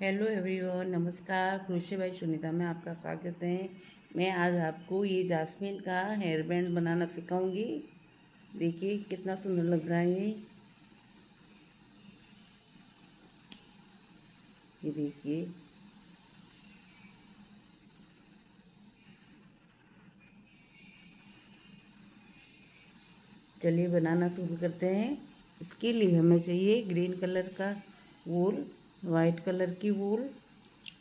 Hello everyone, नमस्कार। Crochet by Sunita में आपका स्वागत है। मैं आज आपको ये जास्मीन का हेयर बैंड बनाना सिखाऊंगी। देखिए कितना सुंदर लग रहा है ये देखिए। चलिए बनाना शुरू करते हैं। इसके लिए हमें चाहिए ग्रीन कलर का वूल, वाइट कलर की वूल,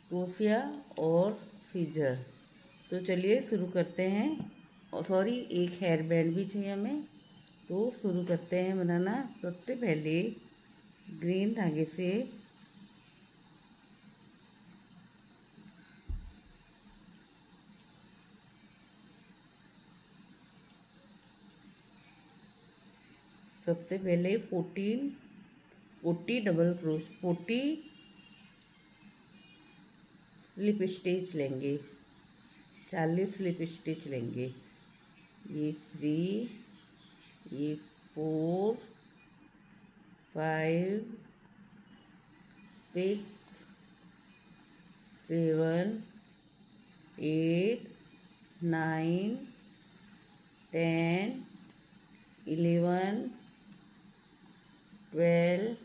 क्रोशिया और सीजर। तो चलिए शुरू करते हैं। और सॉरी, एक हेयर बैंड भी चाहिए हमें। तो शुरू करते हैं बनाना। सबसे पहले ग्रीन धागे से सबसे पहले 40 डबल क्रोश 40 स्लिप स्टिच लेंगे। 40 स्लिप स्टिच लेंगे। ये 3, ये 4, 5, 6, 7, 8, 9, 10, 11, 12,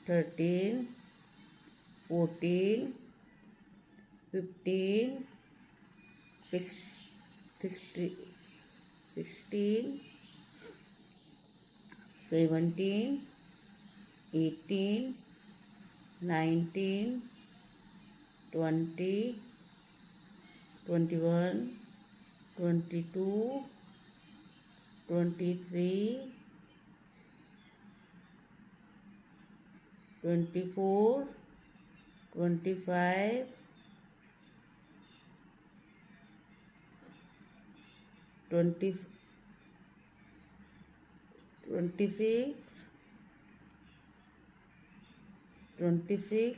13, 14, 15, 16, 17, 18, 19, 20, 21, 22, 23, 24, 25, 26,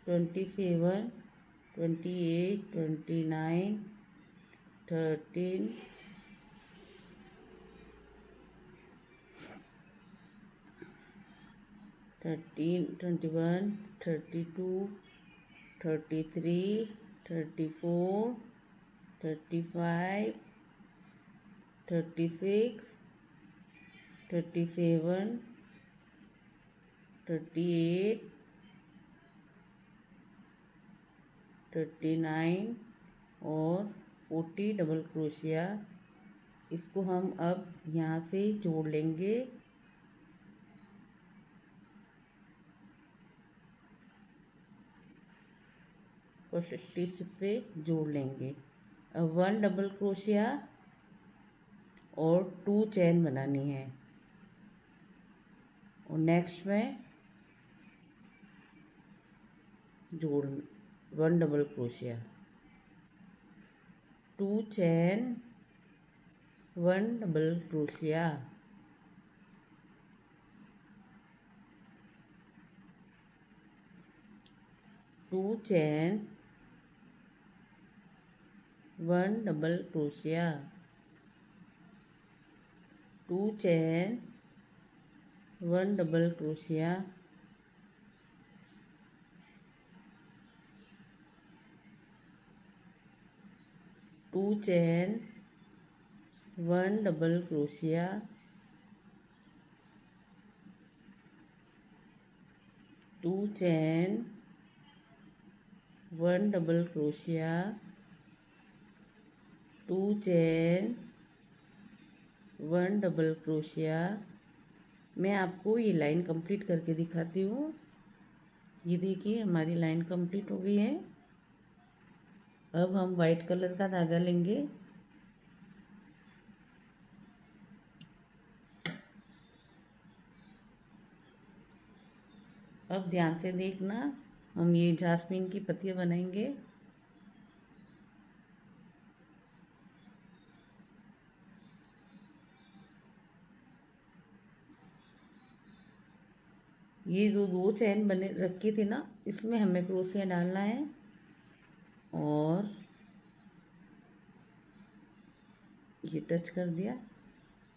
27, 28, 29, 13, 21, 32, 33, 34, 35, 36, 37, 38, 39 और 40 डबल क्रोशिया। इसको हम अब यहाँ से जोड़ लेंगे। फर्स्ट स्टिच पे जोड़ लेंगे। अब 1 डबल क्रोशिया और 2 चेन बनानी है। और नेक्स्ट में जोड़ 1 double crochet, 2 chain, 1 double crochet, 2 chain, 1 double crochet, 2 chain, 1 double crochet, 2 chain, 1 double crochet, 2 chain, 1 double crochet, 2 chain, 1 double crochet. मैं आपको ये लाइन कंप्लीट करके दिखाती हूँ। ये देखिए हमारी लाइन कंप्लीट हो गई है। अब हम वाइट कलर का धागा लेंगे। अब ध्यान से देखना, हम ये जास्मीन की पत्तियां बनाएंगे। ये जो 2 चैन बने रखी थी ना, इसमें हमें क्रोशिया डालना है। और ये टच कर दिया।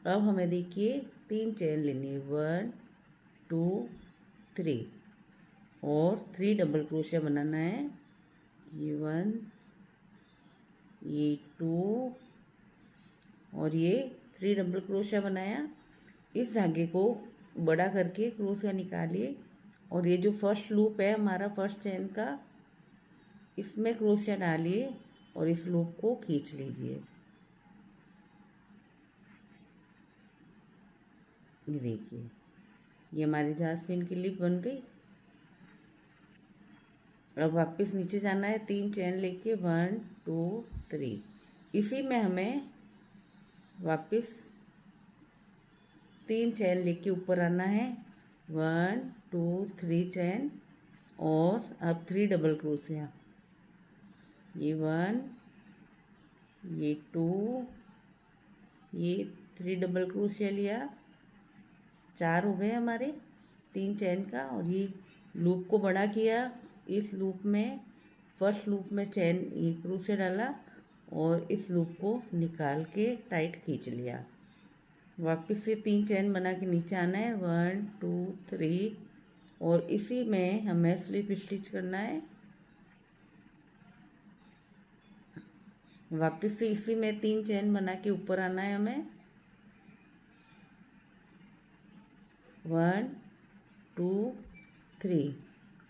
अब हमें देखिए 3 चेन लेनी है, 1 2 3। और 3 डबल क्रोशिया बनाना है। ये 1, ये 2 और ये 3 डबल क्रोशिया बनाया। इस धागे को बड़ा करके क्रोशिया निकालिए और ये जो फर्स्ट लूप है हमारा फर्स्ट चेन का, इसमें क्रोशिया डालिए और इस लूप को खींच लीजिए। ये देखिए, ये हमारी जास्मिन की लिप बन गई। अब वापस नीचे जाना है 3 चेन लेके 1 2 3। इसी में हमें वापस 3 चेन लेके ऊपर आना है 1 2 3 चेन और अब 3 डबल क्रोशिया। ये 1, ये 2, ये 3 डबल क्रोशिया लिया, 4 हो गए हमारे 3 चेन का। और ये लूप को बड़ा किया, इस लूप में फर्स्ट लूप में चेन ये क्रोशिया डाला और इस लूप को निकाल के टाइट खींच लिया। वापस से 3 चेन बना के नीचे आना है 1 2 3 और इसी में हमें स्लिप स्टिच करना है। वापस से इसी में 3 चेन बना के ऊपर आना है हमें 1 2 3।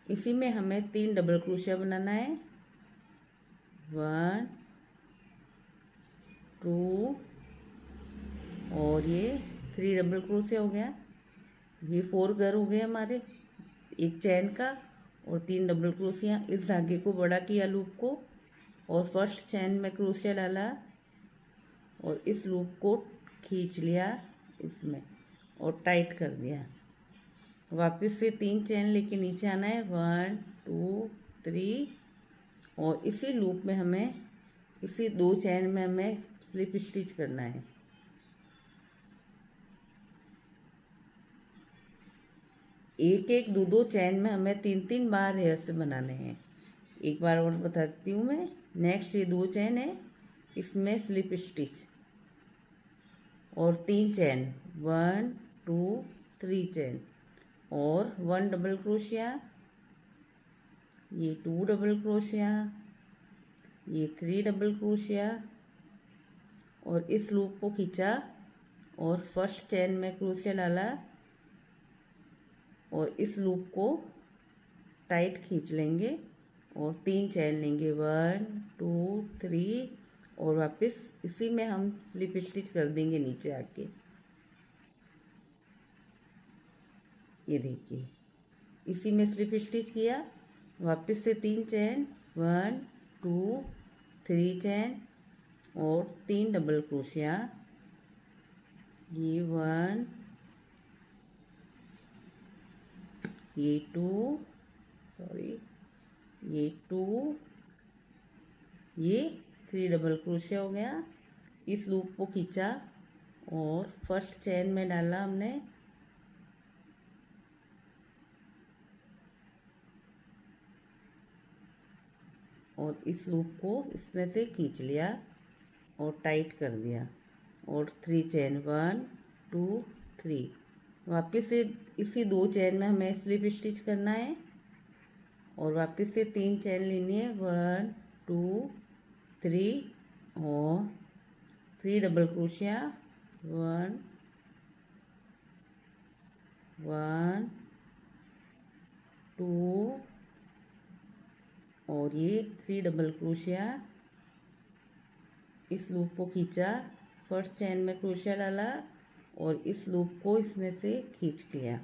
इसी में हमें 3 डबल क्रोशिया बनाना है 1 2 और ये 3 डबल क्रोशिया हो गया। ये 4 घर हो गए हमारे एक चेन का और 3 डबल क्रोशिया। इस धागे को बड़ा किया लूप को और फर्स्ट चेन में क्रोशिया डाला और इस लूप को खींच लिया इसमें और टाइट कर दिया। वापस से 3 चेन लेके नीचे आना है 1 2 3 और इसी लूप में हमें इसी 2 चेन में हमें स्लिप स्टिच करना है। एक एक दो दो चेन में हमें 3 बार ऐसे बनाने हैं। एक बार और बताती हूँ मैं। नेक्स्ट ये 2 चेन है, इसमें स्लिप स्टिच और 3 चेन 1 2 3 चेन और 1 डबल क्रोशिया, ये 2 डबल क्रोशिया, ये 3 डबल क्रोशिया और इस लूप को खींचा और फर्स्ट चेन में क्रोशिया डाला और इस लूप को टाइट खींच लेंगे और 3 चेन लेंगे 1 2 3 और वापस इसी में हम स्लिप स्टिच कर देंगे नीचे आके। ये देखिए, इसी में स्लिप स्टिच किया। वापस से 3 चेन 1 2 3 चेन और 3 डबल क्रोशिया, ये 1 ये 2 सॉरी ये 2 ये 3 डबल क्रोशिया हो गया। इस लूप को खींचा और फर्स्ट चेन में डाला हमने और इस लूप को इसमें से खींच लिया और टाइट कर दिया और 3 चेन 1 2 3। वापस से इसी 2 चेन में हमें स्लिप स्टिच करना है और वापस से 3 चेन लेनी है 1 2 3 और 3 डबल क्रोशिया 1 1 2 और ये 3 डबल क्रोशिया। इस लूप को खींचा, फर्स्ट चेन में क्रोशिया डाला और इस लूप को इसमें से खींच लिया,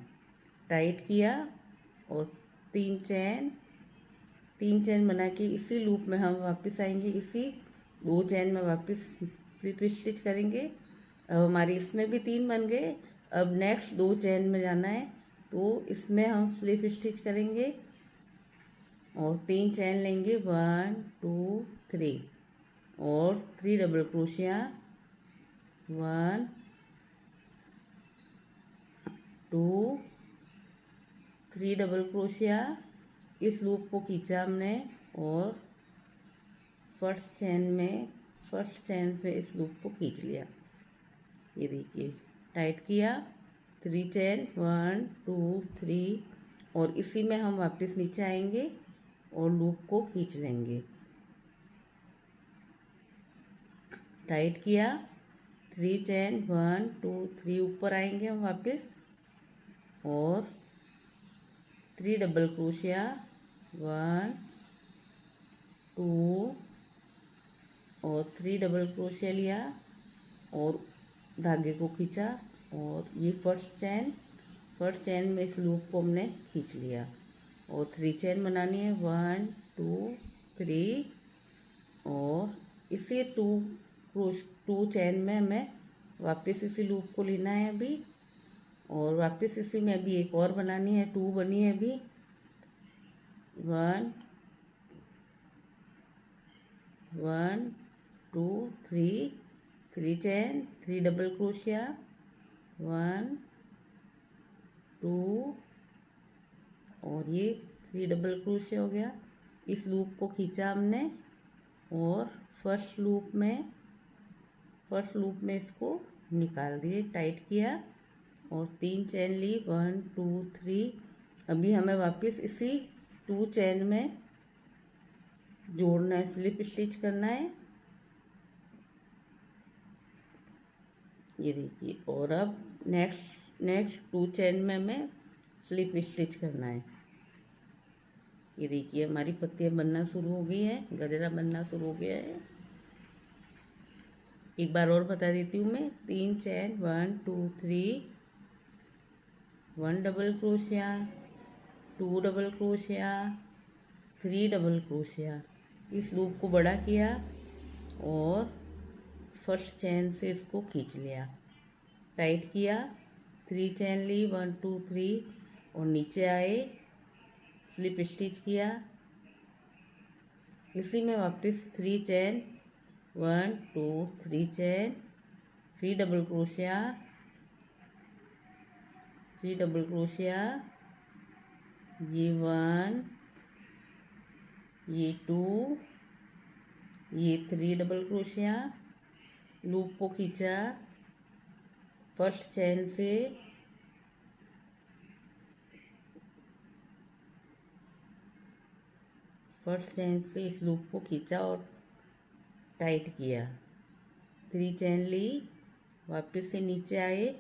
टाइट किया और 3 चेन बना के इसी लूप में हम वापस आएंगे, इसी 2 चेन में वापस स्लिप स्टिच करेंगे। अब हमारी इसमें भी 3 बन गए। अब नेक्स्ट 2 चेन में जाना है तो इसमें हम स्लिप स्टिच करेंगे और 3 चेन लेंगे 1 2 3 और 3 डबल क्रोशिया 1 2 3 डबल क्रोशिया। इस लूप को खींचा हमने और फर्स्ट चेन से इस लूप को खींच लिया। ये देखिए, टाइट किया, 3 चेन 1 2 3 और इसी में हम वापस नीचे आएंगे और लूप को खींच लेंगे। टाइट किया, 3 चेन, 1 2 3 ऊपर आएंगे हम वापस और 3 डबल क्रोशिया, 1 2 और 3 डबल क्रोशिया लिया और धागे को खींचा और ये फर्स्ट चेन में इस लूप को हमने खींच लिया और 3 चेन बनानी है, 1 2 3 और इसी 2 चेन में हमें वापस इसी लूप को लेना है अभी और वापस इसी में अभी एक और बनानी है, 2 बनी है अभी, 1 1 2 3 चेन, 3 डबल क्रोशिया, 1 2 और ये 3 डबल क्रोशिया हो गया। इस लूप को खींचा हमने और फर्स्ट लूप में इसको निकाल दिए, टाइट किया और 3 चेन ली, 1 2 3। अभी हमें वापस इसी 2 चेन में जोड़ना है, स्लिप स्टिच करना है, ये देखिए। और अब नेक्स्ट 2 चेन में हमें स्लिप स्टिच करना है। ये देखिए हमारी पत्तियां बनना शुरू हो गई है, गजरा बनना शुरू हो गया है। एक बार और बता देती हूँ मैं, 3 chain, 1 2 3, 1 double crochet, 2 double crochet, 3 double crochet. इस लूप को बड़ा किया और फर्स्ट चेन से इसको खींच लिया, टाइट किया, 3 चेन ली, 1 2 3 और नीचे आए, स्लिप स्टिच किया। इसी में वापस 3 chain, 1 2 3 chain, 3 double crochet, 3 double crochet, ये 1, ये 2, ये 3 डबल क्रोशिया। लूप को खींचा फर्स्ट चेन से, इस लूप को खींचा और टाइट किया, 3 चेन ली, वापस से नीचे आए,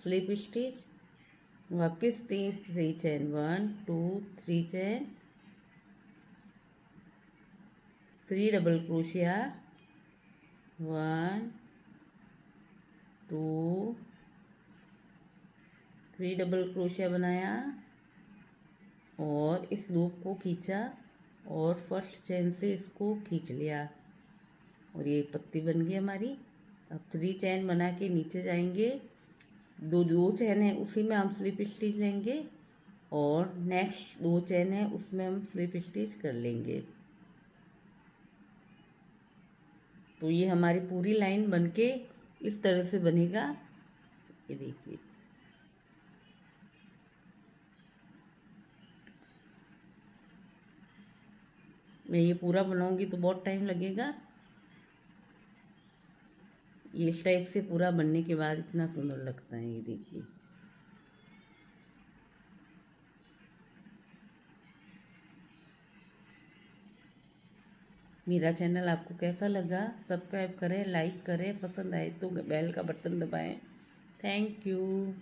स्लिप स्टिच, वापस 3 chain, 1 2 3 chain, 3 double crochet, 1 2 3 double crochet बनाया और इस लूप को खींचा और फर्स्ट चेन से इसको खींच लिया और ये पत्ती बन गई हमारी। अब 3 चेन बना के नीचे जाएंगे, दो चेन है उसी में हम स्लिप स्टिच लेंगे और नेक्स्ट 2 चेन है उसमें हम स्लिप स्टिच कर लेंगे। तो ये हमारी पूरी लाइन बनके इस तरह से बनेगा, ये देखिए। मैं ये पूरा बनाऊंगी तो बहुत टाइम लगेगा, ये इस टाइप से पूरा बनने के बाद इतना सुंदर लगता है, ये देखिए। मेरा चैनल आपको कैसा लगा, सब्सक्राइब करें, लाइक करें, पसंद आए तो बेल का बटन दबाएं। Thank you.